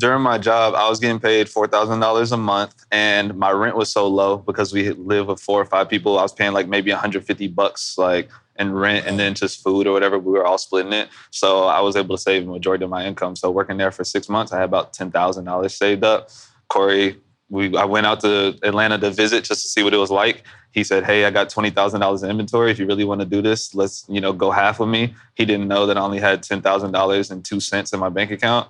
during my job, I was getting paid $4,000 a month, and my rent was so low because we live with 4 or 5 people. I was paying like maybe $150 like in rent, and then just food or whatever. We were all splitting it, so I was able to save the majority of my income. So working there for 6 months, I had about $10,000 saved up. Corey, I went out to Atlanta to visit just to see what it was like. He said, hey, I got $20,000 in inventory. If you really want to do this, let's, go half with me. He didn't know that I only had $10,000 and 2 cents in my bank account.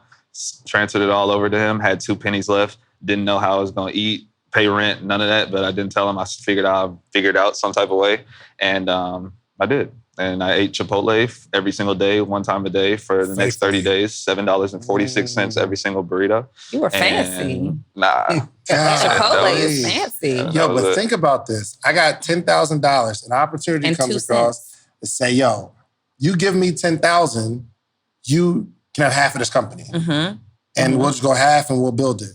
Transferred it all over to him, had 2 pennies left. Didn't know how I was going to eat, pay rent, none of that. But I didn't tell him. I figured out some type of way. And I did. And I ate Chipotle every single day, 1 time a day for the next 30 days, $7.46 every single burrito. You were fancy. Nah. Chipotle is fancy. Yo, but think about this. I got $10,000. An opportunity and comes across to say, yo, you give me $10,000, you can have half of this company. Mm-hmm. And we'll just go half and we'll build it.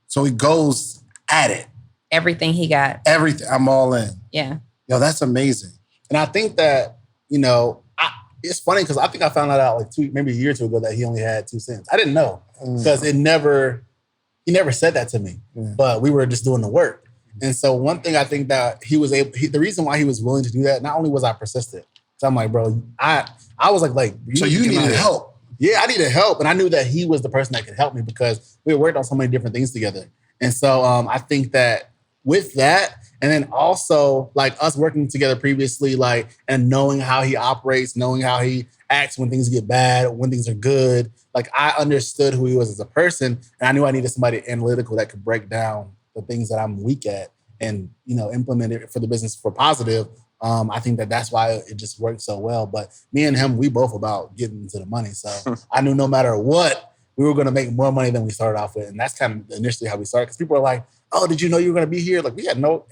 So he goes at it. Everything he got. Everything. I'm all in. Yeah. Yo, that's amazing. And I think that, it's funny because I think I found that out like maybe a year or 2 ago that he only had 2 cents. I didn't know because he never said that to me, but we were just doing the work. And so one thing I think that the reason why he was willing to do that, not only was I persistent. So I'm like, bro, I was like, so you needed help. Yeah, I needed help. And I knew that he was the person that could help me because we had worked on so many different things together. And so I think that with that, and then also like us working together previously, like, and knowing how he operates, knowing how he acts when things get bad, when things are good. Like I understood who he was as a person, and I knew I needed somebody analytical that could break down the things that I'm weak at and, implement it for the business for positive. I think that's why it just worked so well. But me and him, we both about getting into the money. So I knew no matter what, we were going to make more money than we started off with. And that's kind of initially how we started. Because people are like, oh, did you know you were going to be here? Like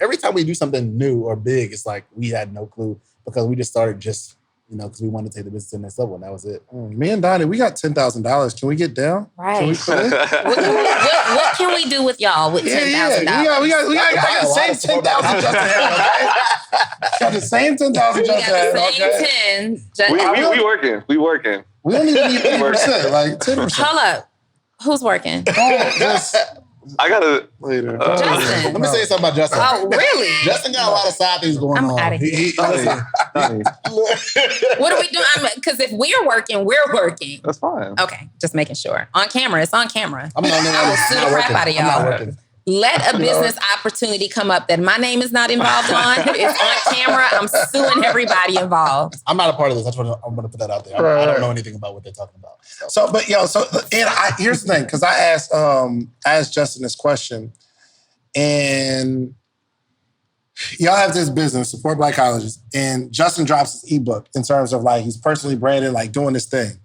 every time we do something new or big, it's like we had no clue because we just started because we wanted to take the business to the next level, and that was it. Me and Donni, we got $10,000. Can we get down? Right. Can we what can we do with y'all with $10,000? Yeah, we got the same 10,000 Justin had, okay? Got the same 10,000 Justin had, okay? We working. We don't even need 80%, like 10%. Hold up. Who's working? I gotta later. Justin. Let me say something about Justin. Oh, really? Justin got a lot of side things going on. I'm out of here. What are we doing? Because if we're working, we're working. That's fine. Okay, just making sure. On camera, it's on camera. I will sue the crap out of y'all. Let a business opportunity come up that my name is not involved on. It's on camera. I'm suing everybody involved. I'm not a part of this. I'm going to put that out there. I don't know anything about what they're talking about. Here's the thing, because I asked Justin this question, and y'all have this business, Support Black Colleges, and Justin drops his ebook in terms of like he's personally branded, like doing this thing.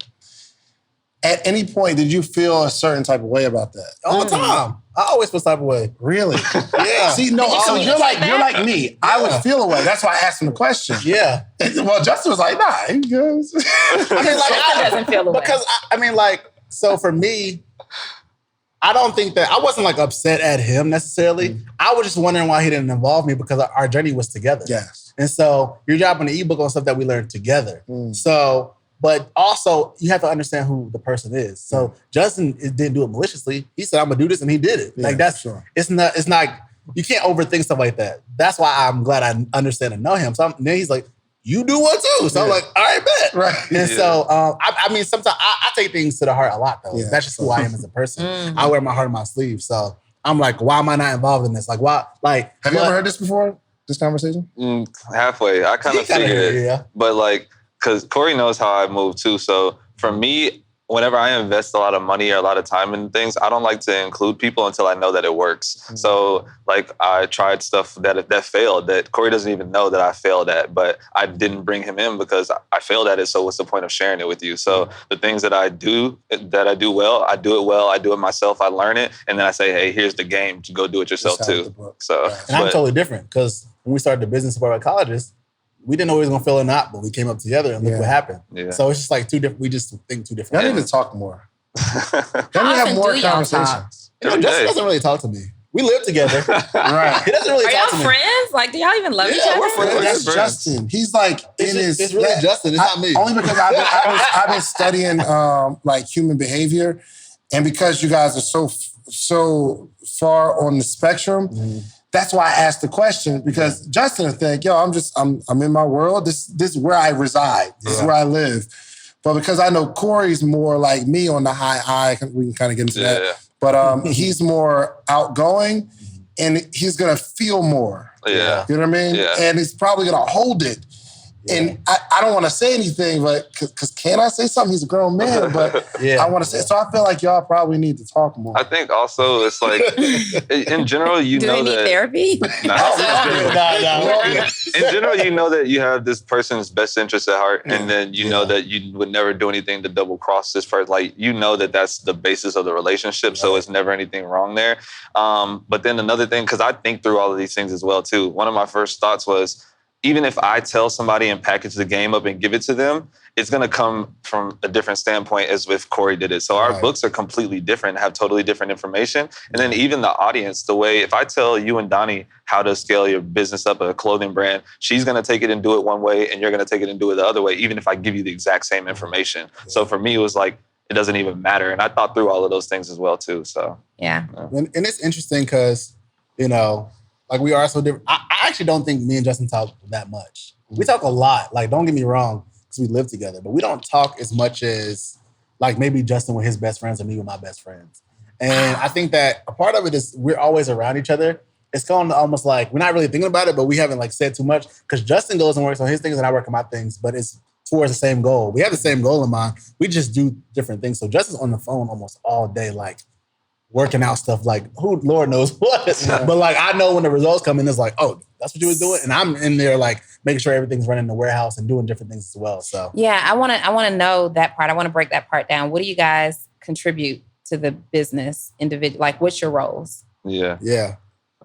At any point, did you feel a certain type of way about that? All the time. I always feel type of way. Really? Yeah. See, no, so you're like me. Yeah. I would feel a way. That's why I asked him the question. Yeah. Well, Justin was like, nah, he goes. I doesn't feel a way. Because, so for me, I don't think that, I wasn't like upset at him necessarily. I was just wondering why he didn't involve me because our journey was together. Yes. And so you're dropping an ebook on stuff that we learned together. So, but also you have to understand who the person is. So Justin didn't do it maliciously. He said, I'm gonna do this, and he did it. Like that's sure. It's not, you can't overthink stuff like that. That's why I'm glad I understand and know him. So then he's like, you do one too. So I'm like, all right, bet. Right. And so, I mean, sometimes I take things to the heart a lot though. That's just who I am as a person. I wear my heart on my sleeve. So I'm like, why am I not involved in this? Like, why? Like, have you ever heard this before? This conversation? Halfway. I kind of figured it. Yeah. But like, because Corey knows how I move too. So for me, whenever I invest a lot of money or a lot of time in things, I don't like to include people until I know that it works. So like I tried stuff that failed that Corey doesn't even know that I failed at, but I didn't bring him in because I failed at it. So what's the point of sharing it with you? So the things that I do well, I do it myself. I learn it. And then I say, hey, here's the game. Go do it yourself too. So, and I'm totally different because when we started the business of our colleges, we didn't know we was gonna fail or not, but we came up together and look what happened. Yeah. So it's just like two different. We just think two different. Y'all need to talk more. Y'all have more conversations. Justin doesn't really talk to me. We live together. Right. He doesn't really talk to me. Are y'all friends? Like, do y'all even love each other? We're friends. That's Justin. He's like it's really Justin. It's not me. Only because I've been studying like human behavior. And because you guys are so far on the spectrum, that's why I asked the question, because Justin will think, yo, I'm in my world. This is where I reside. This is where I live. But because I know Corey's more like me on the high, we can kind of get into that. Yeah. But he's more outgoing and he's going to feel more. Yeah. You know what I mean? Yeah. And he's probably going to hold it. Yeah. And I don't want to say anything, but because can I say something? He's a grown man, but I want to say. So I feel like y'all probably need to talk more. I think also it's like, in general, you know that. Do they need therapy? In general, you know that you have this person's best interest at heart, and then you know that you would never do anything to double cross this person. Like, you know that that's the basis of the relationship, so it's never anything wrong there. But then another thing, because I think through all of these things as well too. One of my first thoughts was, even if I tell somebody and package the game up and give it to them, it's going to come from a different standpoint as if Corey did it. So our books are completely different, have totally different information. And then even the audience, the way, if I tell you and Donni how to scale your business up, a clothing brand, she's going to take it and do it one way, and you're going to take it and do it the other way, even if I give you the exact same information. So for me, it was like, it doesn't even matter. And I thought through all of those things as well too. So yeah. And it's interesting because, you know, like we are so different. I actually don't think me and Justin talk that much. We talk a lot. Like, don't get me wrong, because we live together, but we don't talk as much as like maybe Justin with his best friends or me with my best friends. And I think that a part of it is we're always around each other. It's going to almost like we're not really thinking about it, but we haven't like said too much because Justin goes and works on his things and I work on my things, but it's towards the same goal. We have the same goal in mind. We just do different things. So Justin's on the phone almost all day, like working out stuff, like who Lord knows what. But like I know when the results come in, it's like, oh, that's what you was doing, and I'm in there like making sure everything's running in the warehouse and doing different things as well. So yeah, I want to know that part. I want to break that part down. What do you guys contribute to the business individual? Like, what's your roles? Yeah,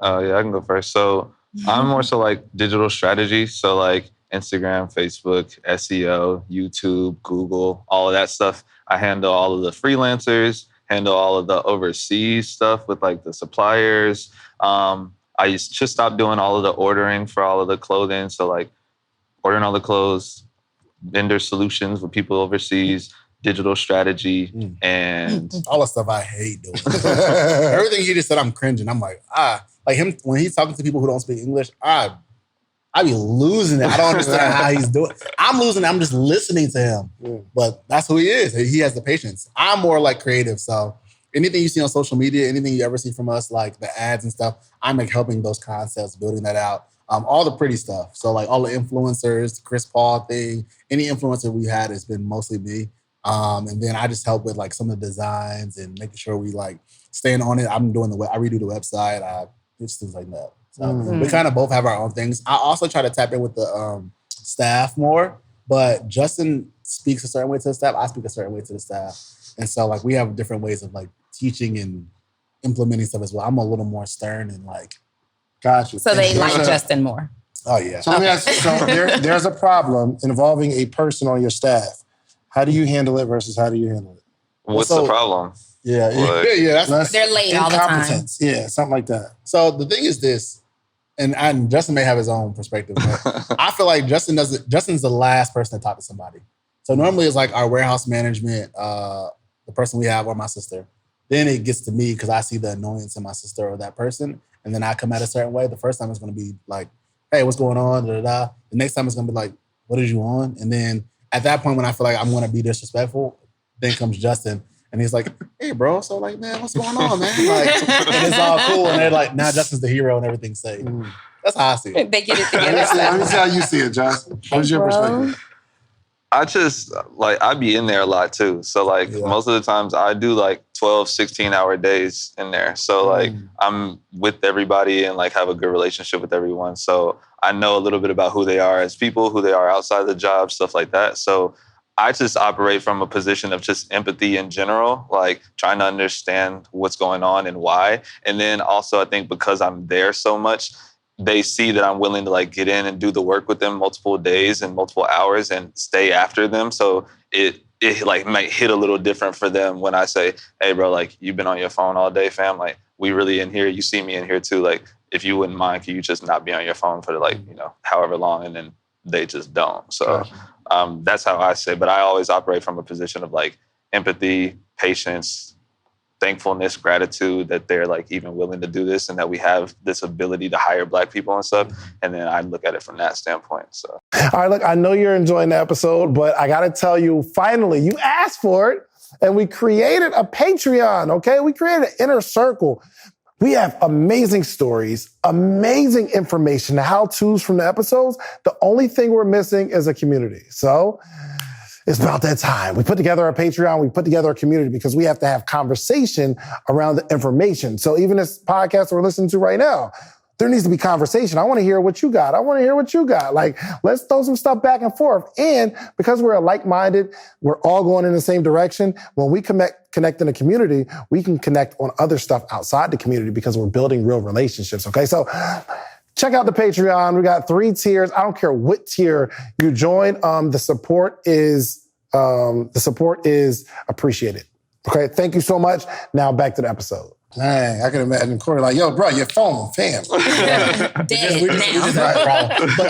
I can go first. So I'm more so like digital strategy. So like Instagram, Facebook, SEO, YouTube, Google, all of that stuff. I handle all of the freelancers. Handle all of the overseas stuff with like the suppliers. I just stopped doing all of the ordering for all of the clothing. So like ordering all the clothes, vendor solutions with people overseas, digital strategy, and all the stuff I hate doing. Everything he just said, I'm cringing. I'm like, like him when he's talking to people who don't speak English, I be losing it. I don't understand how he's doing. I'm losing it. I'm just listening to him. But that's who he is. He has the patience. I'm more like creative. So anything you see on social media, anything you ever see from us, like the ads and stuff, I'm like helping those concepts, building that out. All the pretty stuff. So like all the influencers, the Chris Paul thing, any influencer we had has been mostly me. And then I just help with like some of the designs and making sure we like staying on it. I'm doing I redo the website. Just things like that. So we kind of both have our own things. I also try to tap in with the staff more, but Justin speaks a certain way to the staff. I speak a certain way to the staff. And so like we have different ways of like teaching and implementing stuff as well. I'm a little more stern and like, gotcha. So they like Justin more. Oh yeah. So let me ask you, so there's a problem involving a person on your staff. How do you handle it versus how do you handle it? What's the problem? Yeah. That's they're late all the time. Yeah, something like that. So the thing is this, and Justin may have his own perspective, but I feel like Justin's the last person to talk to somebody. So normally it's like our warehouse management, the person we have, or my sister. Then it gets to me because I see the annoyance in my sister or that person, and then I come at a certain way. The first time it's going to be like, hey, what's going on? Da, da, da. The next time it's going to be like, what is you on? And then at that point when I feel like I'm going to be disrespectful, then comes Justin. And he's like, hey, bro, so like, man, what's going on, man? Like, and it's all cool. And they're like, nah, Justin's the hero and everything's safe. That's how I see it. They get it together. Let me see how you see it, Justin. What's your perspective? I just, like, I be in there a lot too. So like most of the times I do like 12, 16-hour days in there. So like I'm with everybody and like have a good relationship with everyone. So I know a little bit about who they are as people, who they are outside of the job, stuff like that. So I just operate from a position of just empathy in general, like trying to understand what's going on and why. And then also I think because I'm there so much, they see that I'm willing to like get in and do the work with them multiple days and multiple hours and stay after them. So it like might hit a little different for them when I say, hey bro, like you've been on your phone all day, fam. Like we really in here. You see me in here too. Like if you wouldn't mind, can you just not be on your phone for like, however long? And then they just don't. So that's how I say, but I always operate from a position of like empathy, patience, thankfulness, gratitude that they're like even willing to do this and that we have this ability to hire Black people and stuff. And then I look at it from that standpoint. So, all right, look, I know you're enjoying the episode, but I got to tell you, finally, you asked for it and we created a Patreon, okay? We created an inner circle. We have amazing stories, amazing information, how-tos from the episodes. The only thing we're missing is a community. So it's about that time. We put together our Patreon, we put together a community because we have to have conversation around the information. So even this podcast we're listening to right now, there needs to be conversation. I want to hear what you got. I want to hear what you got. Like, let's throw some stuff back and forth. And because we're like-minded, we're all going in the same direction. When we connect in a community, we can connect on other stuff outside the community because we're building real relationships, okay? So check out the Patreon. We got 3 tiers. I don't care what tier you join. The support is appreciated. Okay, thank you so much. Now back to the episode. Dang, I can imagine Corey like, yo, bro, your phone, fam. But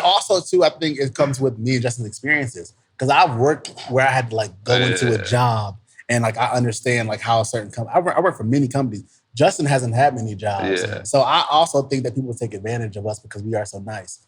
also, too, I think it comes with me and Justin's experiences. Because I've worked where I had to, like, go into a job and, like, I understand, like, how a certain company... I work for many companies. Justin hasn't had many jobs. Yeah. So I also think that people take advantage of us because we are so nice.